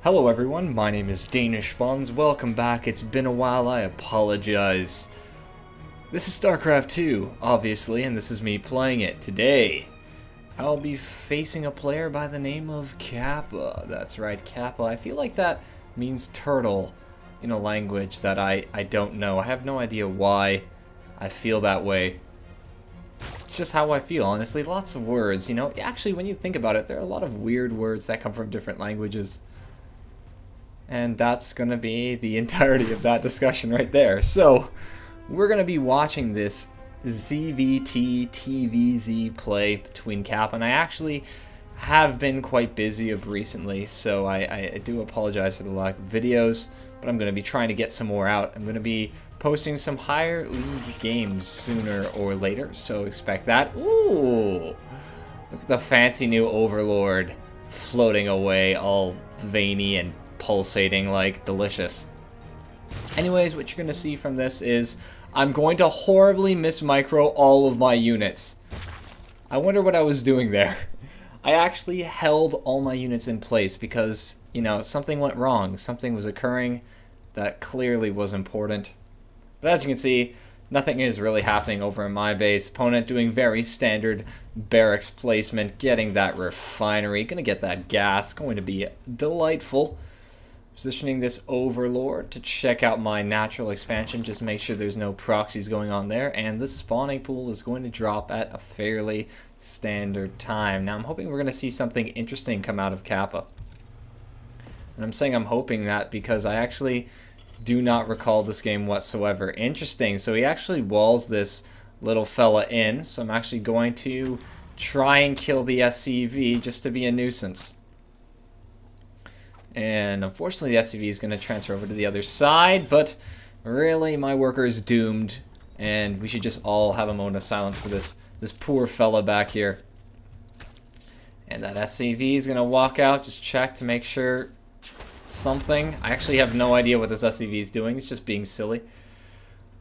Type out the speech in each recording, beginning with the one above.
Hello everyone, my name is Danish Buns. Welcome back. It's been a while, I apologize. This is Starcraft 2, obviously, and this is me playing it. Today, I'll be facing a player by the name of Kappa. That's right, Kappa. I feel like that means turtle in a language that I don't know. I have no idea why I feel that way. It's just how I feel, honestly. Lots of words, you know. Actually, when you think about it, there are a lot of weird words that come from different languages. And that's going to be the entirety of that discussion right there. So, we're going to be watching this ZVT TVZ play between Kappa, and I actually have been quite busy of recently, so I do apologize for the lack of videos, but I'm going to be trying to get some more out. I'm going to be posting some higher league games sooner or later, so expect that. Ooh! Look at the fancy new Overlord floating away, all veiny and pulsating like delicious. Anyways, what you're going to see from this is I'm going to horribly mismicro all of my units. I wonder what I was doing there. I actually held all my units in place because, you know, something went wrong. Something was occurring that clearly was important. But as you can see, nothing is really happening over in my base. Opponent doing very standard barracks placement, getting that refinery, gonna get that gas, going to be delightful. Positioning this Overlord to check out my natural expansion, just make sure there's no proxies going on there, and the spawning pool is going to drop at a fairly standard time. Now I'm hoping we're going to see something interesting come out of Kappa. And I'm saying I'm hoping that because I actually do not recall this game whatsoever. Interesting, so he actually walls this little fella in, so I'm actually going to try and kill the SCV just to be a nuisance. And unfortunately the SCV is going to transfer over to the other side, but really my worker is doomed, and we should just all have a moment of silence for this poor fella back here. And that SCV is going to walk out, just check to make sure something. I actually have no idea what this SCV is doing, it's just being silly.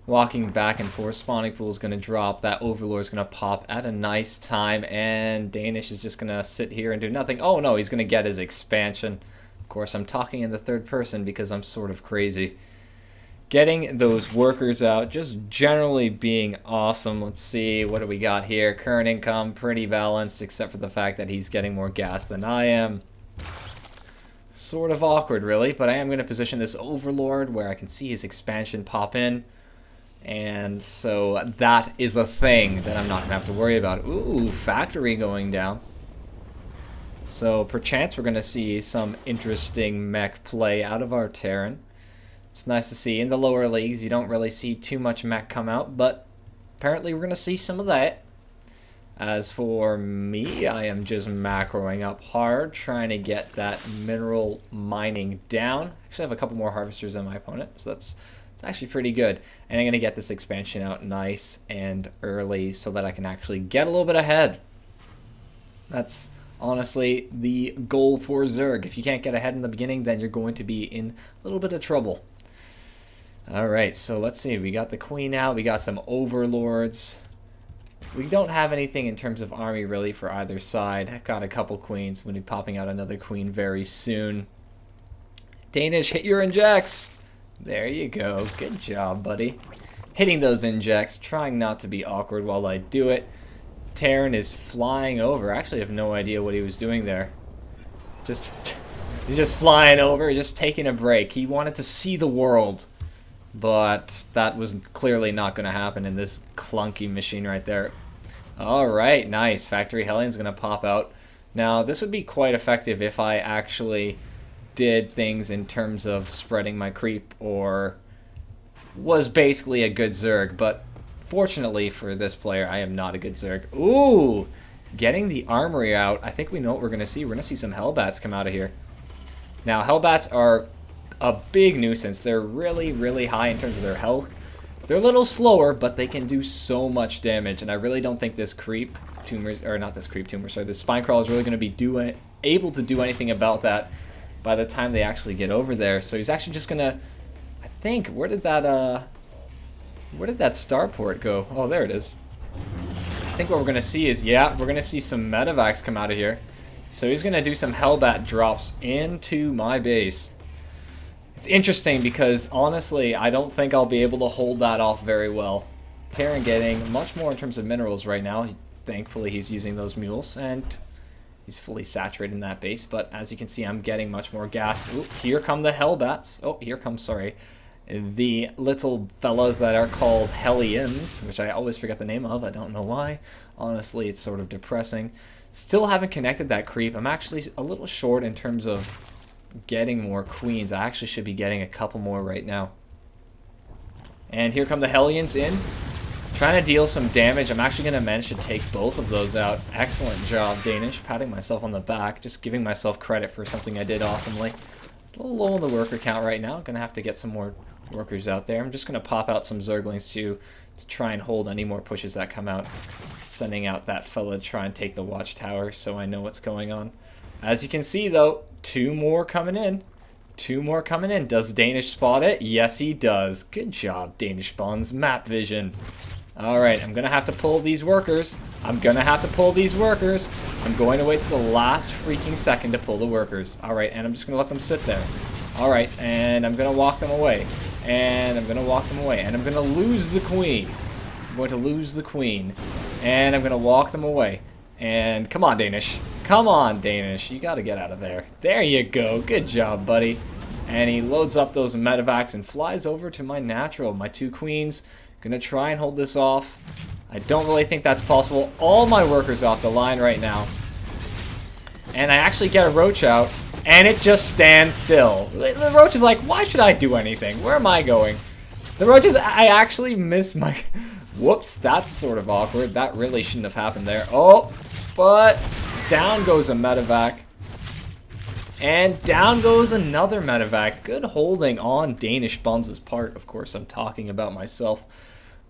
Walking back and forth, spawning pool is going to drop, that Overlord is going to pop at a nice time, and Danish is just going to sit here and do nothing. Oh no, he's going to get his expansion. Of course, I'm talking in the third person because I'm sort of crazy. Getting those workers out, just generally being awesome. Let's see, what do we got here? Current income, pretty balanced, except for the fact that he's getting more gas than I am. Sort of awkward, really, but I am going to position this Overlord where I can see his expansion pop in. And so that is a thing that I'm not going to have to worry about. Ooh, factory going down. So perchance we're going to see some interesting mech play out of our Terran. It's nice to see. In the lower leagues, you don't really see too much mech come out, but apparently we're going to see some of that. As for me, I am just macroing up hard, trying to get that mineral mining down. Actually, I have a couple more harvesters than my opponent, so it's actually pretty good. And I'm going to get this expansion out nice and early so that I can actually get a little bit ahead. That's honestly the goal for Zerg. If you can't get ahead in the beginning, then you're going to be in a little bit of trouble. Alright, so let's see. We got the Queen out. We got some Overlords. We don't have anything in terms of army really for either side. I've got a couple Queens. I'm going to be popping out another Queen very soon. Danish, hit your injects! There you go. Good job, buddy. Hitting those injects, trying not to be awkward while I do it. Terran is flying over. I actually have no idea what he was doing there. He's just flying over, just taking a break. He wanted to see the world, but that was clearly not going to happen in this clunky machine right there. Alright, nice. Factory Hellion's going to pop out. Now, this would be quite effective if I actually did things in terms of spreading my creep or was basically a good Zerg, but fortunately for this player, I am not a good Zerg. Ooh! Getting the armory out. I think we know what we're going to see. We're going to see some Hellbats come out of here. Now, Hellbats are a big nuisance. They're really, really high in terms of their health. They're a little slower, but they can do so much damage, and I really don't think this creep tumors, or not this creep tumor, sorry, this spine crawl is really going to be able to do anything about that by the time they actually get over there. So he's actually just going to, I think, where did that starport go? Oh, there it is. I think what we're going to see is, yeah, we're going to see some medevacs come out of here. So he's going to do some Hellbat drops into my base. It's interesting because, honestly, I don't think I'll be able to hold that off very well. Terran getting much more in terms of minerals right now. Thankfully, he's using those mules, and he's fully saturated in that base. But as you can see, I'm getting much more gas. Ooh, here come the Hellbats. Oh, here comes, sorry, the little fellas that are called Hellions, which I always forget the name of. I don't know why. Honestly, it's sort of depressing. Still haven't connected that creep. I'm actually a little short in terms of getting more queens. I actually should be getting a couple more right now. And here come the Hellions in, trying to deal some damage. I'm actually going to manage to take both of those out. Excellent job, Danish. Patting myself on the back, just giving myself credit for something I did awesomely. A little low on the worker count right now. Going to have to get some more workers out there. I'm just going to pop out some Zerglings to try and hold any more pushes that come out. Sending out that fella to try and take the watchtower so I know what's going on. As you can see, though, 2 more coming in. 2 more coming in. Does Danish spot it? Yes, he does. Good job, Danish Buns. Map vision. Alright, I'm going to have to pull these workers. I'm going to to wait to the last freaking second to pull the workers. Alright, and I'm just going to let them sit there. Alright, and I'm going to walk them away. And I'm going to walk them away. And I'm going to lose the queen. I'm going to lose the queen. And I'm going to walk them away. And come on, Danish. Come on, Danish. You got to get out of there. There you go. Good job, buddy. And he loads up those medevacs and flies over to my natural. My 2 queens. Gonna try and hold this off. I don't really think that's possible. All my workers off the line right now. And I actually get a roach out. And it just stands still. The roach is like, why should I do anything? Where am I going? The roach is... I actually missed my... Whoops, that's sort of awkward. That really shouldn't have happened there. Oh, but down goes a medevac. And down goes another medevac. Good holding on Danish Buns' part. Of course, I'm talking about myself.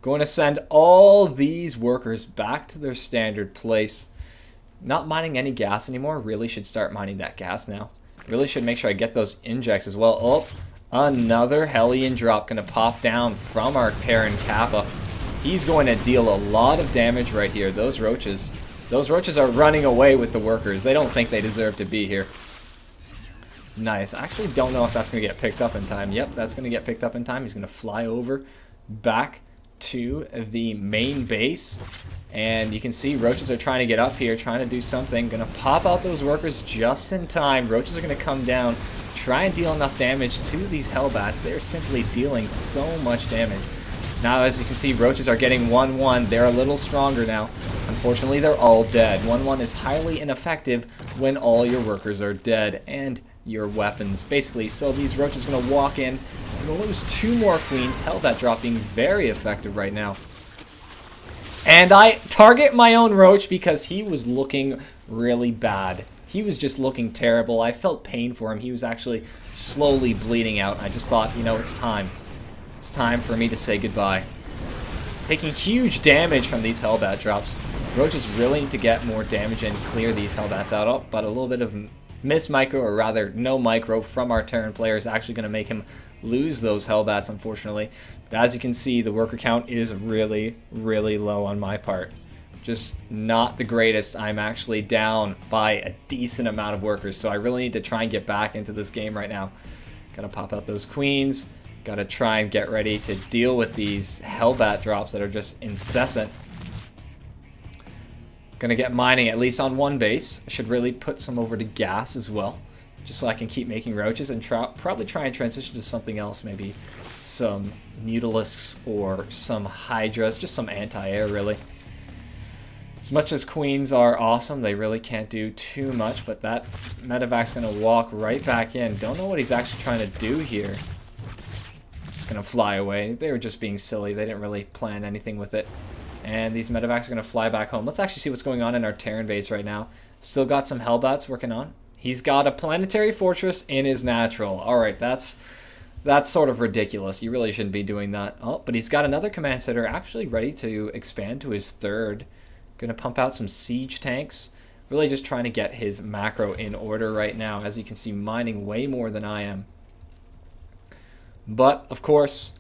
Going to send all these workers back to their standard place. Not mining any gas anymore. Really should start mining that gas now. Really should make sure I get those injects as well. Oh, another Hellion drop going to pop down from our Terran Kappa. He's going to deal a lot of damage right here. Those roaches are running away with the workers. They don't think they deserve to be here. Nice. I actually don't know if that's going to get picked up in time. Yep, that's going to get picked up in time. He's going to fly over back to the main base. And you can see roaches are trying to get up here, trying to do something. Going to pop out those workers just in time. Roaches are going to come down, try and deal enough damage to these Hellbats. They're simply dealing so much damage. Now, as you can see, roaches are getting 1-1. They're a little stronger now. Unfortunately, they're all dead. 1-1 is highly ineffective when all your workers are dead and your weapons, basically. So these roaches are going to walk in and we'll lose 2 more queens. Hellbat drop being very effective right now. And I target my own roach because he was looking really bad. He was just looking terrible. I felt pain for him. He was actually slowly bleeding out. I just thought, you know, it's time. It's time for me to say goodbye. Taking huge damage from these Hellbat drops. Roaches really need to get more damage and clear these Hellbats out. Oh, but a little bit of miss micro, or rather no micro, from our Terran player is actually going to make him lose those Hellbats, unfortunately. But as you can see, the worker count is really, really low on my part. Just not the greatest. I'm actually down by a decent amount of workers, so I really need to try and get back into this game right now. Gotta pop out those queens. Gotta try and get ready to deal with these Hellbat drops that are just incessant. Gonna get mining at least on one base. I should really put some over to gas as well, just so I can keep making roaches and probably try and transition to something else, maybe some Mutalisks or some Hydras, just some anti-air really. As much as queens are awesome, they really can't do too much, but that medevac's gonna walk right back in. Don't know what he's actually trying to do here. Just gonna fly away. They were just being silly. They didn't really plan anything with it. And these medevacs are gonna fly back home. Let's actually see what's going on in our Terran base right now. Still got some Hellbats working on. He's got a planetary fortress in his natural. Alright, that's sort of ridiculous. You really shouldn't be doing that. Oh, but he's got another command center actually ready to expand to his 3rd. Gonna pump out some siege tanks. Really just trying to get his macro in order right now. As you can see, mining way more than I am. But, of course,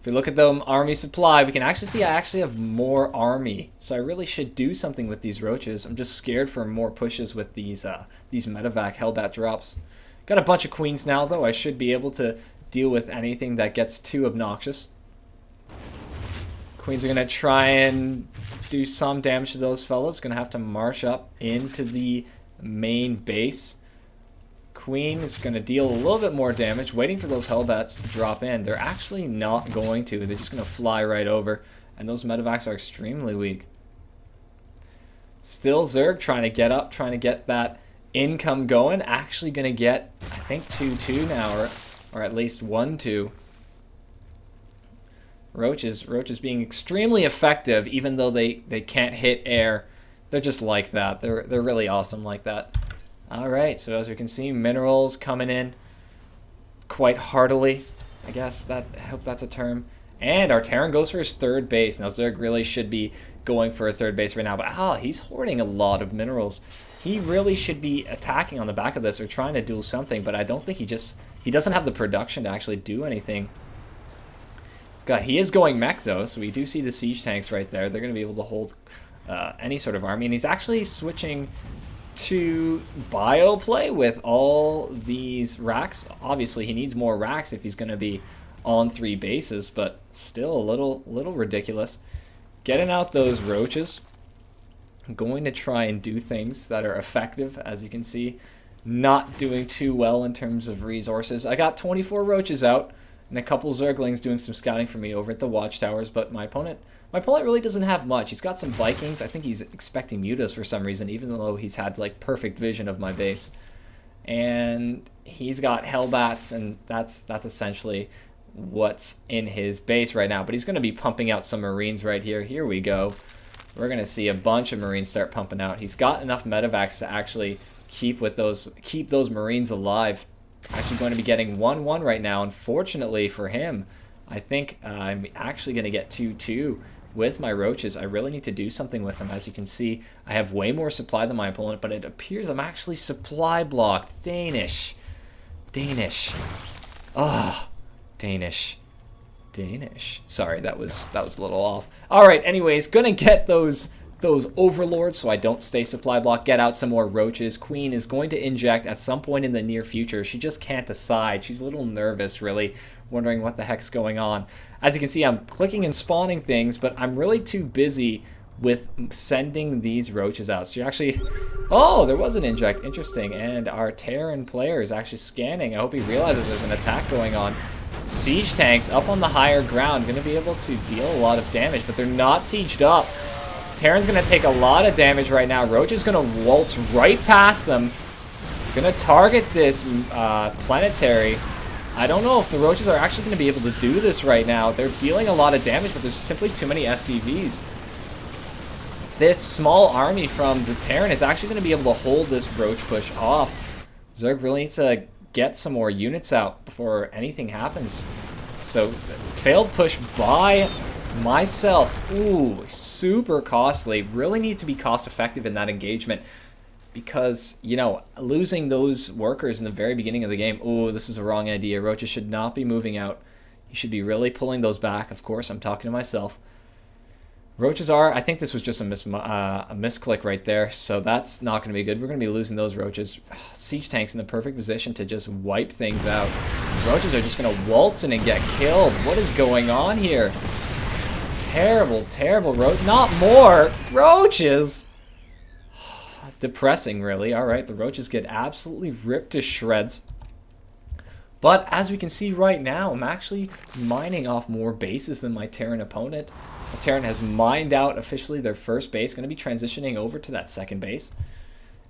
If we look at the army supply, we can actually see I actually have more army. So I really should do something with these roaches. I'm just scared for more pushes with these medevac Hellbat drops. Got a bunch of queens now, though. I should be able to deal with anything that gets too obnoxious. Queens are going to try and do some damage to those fellas. Going to have to march up into the main base. Queen is going to deal a little bit more damage, waiting for those Hellbats to drop in. They're actually not going to. They're just going to fly right over. And those medevacs are extremely weak. Still Zerg trying to get up, trying to get that income going. Actually going to get, I think, 2-2 now, or at least 1-2. Roaches being extremely effective, even though they can't hit air. They're just like that. They're really awesome like that. Alright, so as we can see, minerals coming in quite heartily. I guess I hope that's a term. And our Terran goes for his third base. Now Zerg really should be going for a third base right now, but he's hoarding a lot of minerals. He really should be attacking on the back of this or trying to do something, but I don't think he doesn't have the production to actually do anything. He is going mech though, so we do see the siege tanks right there. They're going to be able to hold any sort of army, and he's actually switching to bio play with all these racks. Obviously, he needs more racks if he's going to be on 3 bases, but still a little ridiculous. Getting out those roaches. I'm going to try and do things that are effective, as you can see. Not doing too well in terms of resources. I got 24 roaches out, and a couple Zerglings doing some scouting for me over at the watchtowers, but my opponent really doesn't have much. He's got some Vikings. I think he's expecting mutas for some reason, even though he's had like perfect vision of my base. And he's got Hellbats, and that's essentially what's in his base right now. But he's going to be pumping out some Marines right here. Here we go. We're going to see a bunch of Marines start pumping out. He's got enough medevacs to actually keep those Marines alive. Actually going to be getting 1-1 right now. Unfortunately for him, I think I'm actually going to get 2-2 with my roaches. I really need to do something with them. As you can see, I have way more supply than my opponent, but it appears I'm actually supply blocked. Danish. Oh, Danish. Sorry, that was a little off. All right, anyways, gonna get those overlords so I don't stay supply block. Get out some more roaches. Queen is going to inject at some point in the near future. She just can't decide. She's a little nervous, really, wondering what the heck's going on. As you can see, I'm clicking and spawning things, but I'm really too busy with sending these roaches out. So you're actually... Oh, there was an inject. Interesting. And our Terran player is actually scanning. I hope he realizes there's an attack going on. Siege tanks up on the higher ground, going to be able to deal a lot of damage, but they're not sieged up. Terran's going to take a lot of damage right now. Roach is going to waltz right past them. Going to target this planetary. I don't know if the Roaches are actually going to be able to do this right now. They're dealing a lot of damage, but there's simply too many SCVs. This small army from the Terran is actually going to be able to hold this Roach push off. Zerg really needs to get some more units out before anything happens. So, failed push by myself. Ooh, super costly. Really need to be cost effective in that engagement, because, you know, losing those workers in the very beginning of the game, ooh, this is a wrong idea. Roaches should not be moving out. You should be really pulling those back. Of course, I'm talking to myself. Roaches are, I think this was just a misclick right there, so that's not going to be good. We're going to be losing those Roaches. Siege tanks in the perfect position to just wipe things out. Roaches are just going to waltz in and get killed. What is going on here? Terrible, terrible not more Roaches. Depressing, really. Alright, the Roaches get absolutely ripped to shreds. But as we can see right now, I'm actually mining off more bases than my Terran opponent. The Terran has mined out officially their first base, going to be transitioning over to that second base.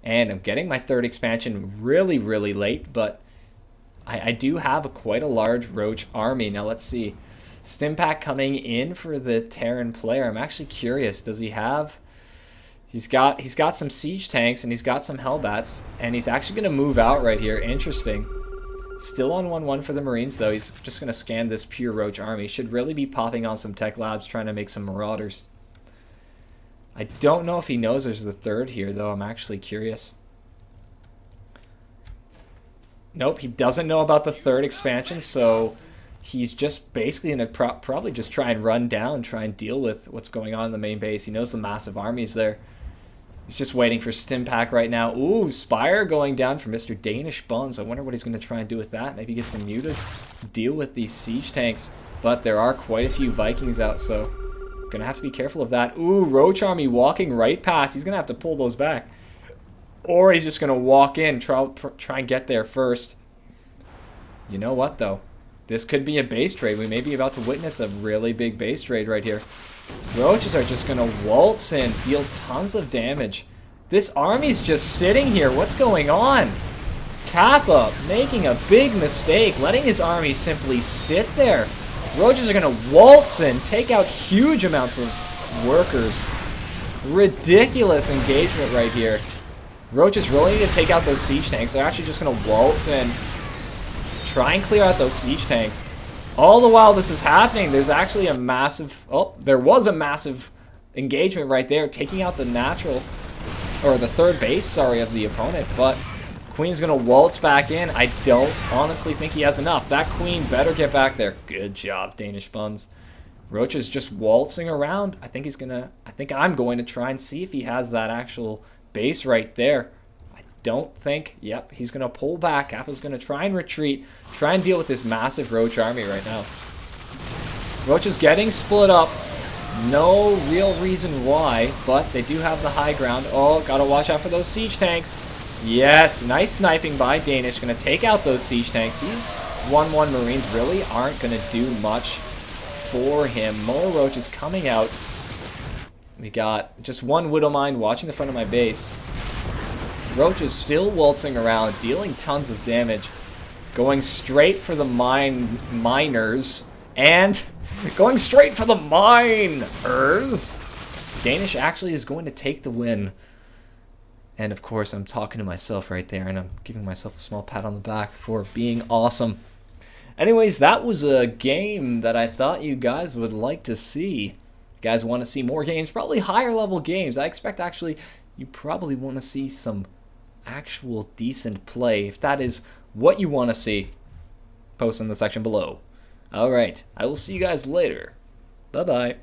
And I'm getting my third expansion really, really late, but I do have quite a large Roach army. Now let's see. Stimpack coming in for the Terran player. I'm actually curious. Does he have... He's got some siege tanks and he's got some Hellbats, and he's actually going to move out right here. Interesting. Still on 1-1 for the Marines, though. He's just going to scan this pure Roach army. Should really be popping on some tech labs, trying to make some Marauders. I don't know if he knows there's the third here, though. I'm actually curious. Nope, he doesn't know about the third expansion, so he's just basically going to probably just try and run down, try and deal with what's going on in the main base. He knows the massive armies there. He's just waiting for Stimpack right now. Ooh, Spire going down for Mr. Danish Buns. I wonder what he's going to try and do with that. Maybe get some mutas, deal with these siege tanks. But there are quite a few Vikings out, so going to have to be careful of that. Ooh, Roach Army walking right past. He's going to have to pull those back. Or he's just going to walk in, try and get there first. You know what, though? This could be a base trade. We may be about to witness a really big base trade right here. Roaches are just going to waltz in, deal tons of damage. This army's just sitting here. What's going on? Kappa making a big mistake, letting his army simply sit there. Roaches are going to waltz in, take out huge amounts of workers. Ridiculous engagement right here. Roaches really need to take out those siege tanks. They're actually just going to waltz in, try and clear out those siege tanks. All the while this is happening, there's actually a massive... Oh, there was a massive engagement right there, taking out the natural... Or the third base, sorry, of the opponent. But Queen's going to waltz back in. I don't honestly think he has enough. That Queen better get back there. Good job, Danish Buns. Roach is just waltzing around. I think I'm going to try and see if he has that actual base right there. Don't think, yep, he's going to pull back. Kappa's going to try and retreat, try and deal with this massive Roach army right now. Roach is getting split up. No real reason why, but they do have the high ground. Oh, gotta watch out for those siege tanks. Yes, nice sniping by Danish. Going to take out those siege tanks. These 1-1 Marines really aren't going to do much for him. More Roaches coming out. We got just one Widowmine watching the front of my base. Roach is still waltzing around, dealing tons of damage, going straight for the miners, and going straight for the miners. Danish actually is going to take the win. And of course, I'm talking to myself right there, and I'm giving myself a small pat on the back for being awesome. Anyways, that was a game that I thought you guys would like to see. You guys want to see more games, probably higher level games. I expect actually you probably want to see some actual decent play. If that is what you want to see, post in the section below. Alright, I will see you guys later. Bye-bye.